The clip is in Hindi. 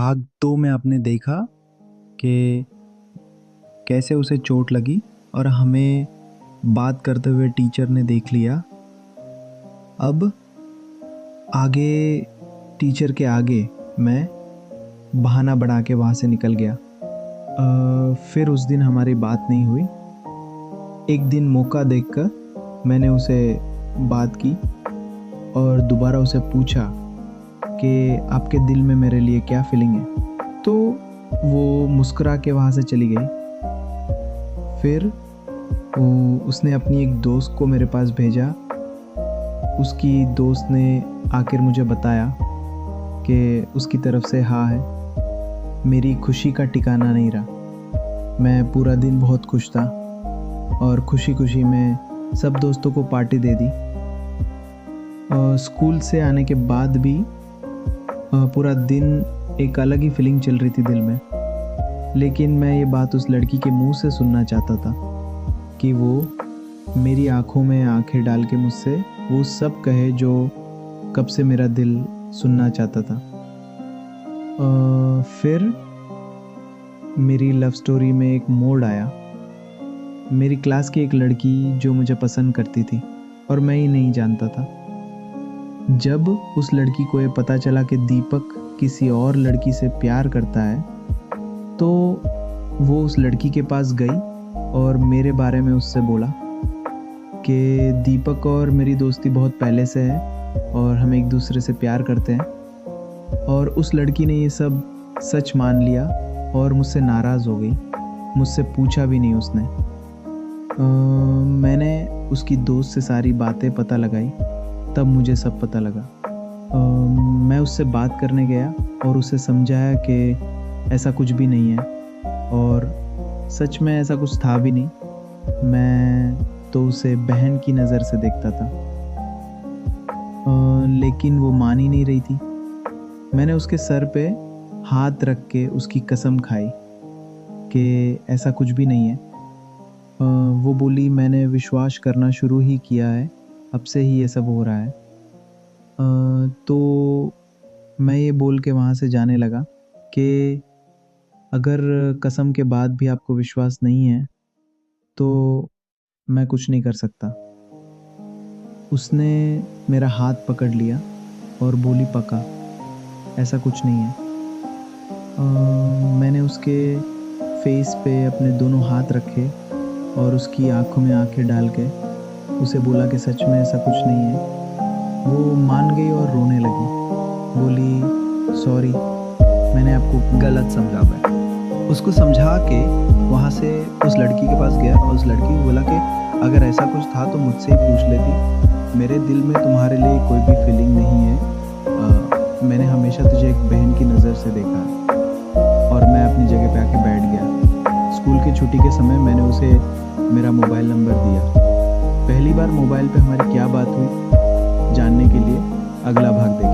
भाग 2 में आपने देखा कि कैसे उसे चोट लगी और हमें बात करते हुए टीचर ने देख लिया। अब आगे टीचर के आगे मैं बहाना बना के वहाँ से निकल गया। फिर उस दिन हमारी बात नहीं हुई। एक दिन मौका देखकर मैंने उसे बात की और दोबारा उसे पूछा कि आपके दिल में मेरे लिए क्या फीलिंग है। तो वो मुस्कुरा के वहाँ से चली गई। फिर उसने अपनी एक दोस्त को मेरे पास भेजा। उसकी दोस्त ने आकर मुझे बताया कि उसकी तरफ से हाँ है। मेरी खुशी का ठिकाना नहीं रहा। मैं पूरा दिन बहुत खुश था और खुशी खुशी में सब दोस्तों को पार्टी दे दी। स्कूल से आने के बाद भी पूरा दिन एक अलग ही फीलिंग चल रही थी दिल में। लेकिन मैं ये बात उस लड़की के मुंह से सुनना चाहता था कि वो मेरी आंखों में आंखें डाल के मुझसे वो सब कहे जो कब से मेरा दिल सुनना चाहता था। फिर मेरी लव स्टोरी में एक मोड़ आया। मेरी क्लास की एक लड़की जो मुझे पसंद करती थी और मैं ही नहीं जानता था। जब उस लड़की को ये पता चला कि दीपक किसी और लड़की से प्यार करता है तो वो उस लड़की के पास गई और मेरे बारे में उससे बोला कि दीपक और मेरी दोस्ती बहुत पहले से है और हम एक दूसरे से प्यार करते हैं। और उस लड़की ने ये सब सच मान लिया और मुझसे नाराज़ हो गई। मुझसे पूछा भी नहीं उसने। मैंने उसकी दोस्त से सारी बातें पता लगाई, तब मुझे सब पता लगा। मैं उससे बात करने गया और उसे समझाया कि ऐसा कुछ भी नहीं है और सच में ऐसा कुछ था भी नहीं। मैं तो उसे बहन की नज़र से देखता था। लेकिन वो मान ही नहीं रही थी। मैंने उसके सर पे हाथ रख के उसकी कसम खाई कि ऐसा कुछ भी नहीं है। वो बोली मैंने विश्वास करना शुरू ही किया है, अब से ही ये सब हो रहा है। तो मैं ये बोल के वहाँ से जाने लगा कि अगर कसम के बाद भी आपको विश्वास नहीं है तो मैं कुछ नहीं कर सकता। उसने मेरा हाथ पकड़ लिया और बोली पक्का ऐसा कुछ नहीं है। मैंने उसके फेस पे अपने दोनों हाथ रखे और उसकी आंखों में आंखें डाल के उसे बोला कि सच में ऐसा कुछ नहीं है। वो मान गई और रोने लगी। बोली सॉरी, मैंने आपको गलत समझा। मैं उसको समझा के वहाँ से उस लड़की के पास गया और उस लड़की को बोला कि अगर ऐसा कुछ था तो मुझसे ही पूछ लेती। मेरे दिल में तुम्हारे लिए कोई भी फीलिंग नहीं है। मैंने हमेशा तुझे एक बहन की नज़र से देखा है। और मैं अपनी जगह पे आके बैठ गया। स्कूल की छुट्टी के समय मैंने उसे मेरा मोबाइल नंबर दिया। पहली बार मोबाइल पे हमारी क्या बात हुई जानने के लिए अगला भाग देखिए।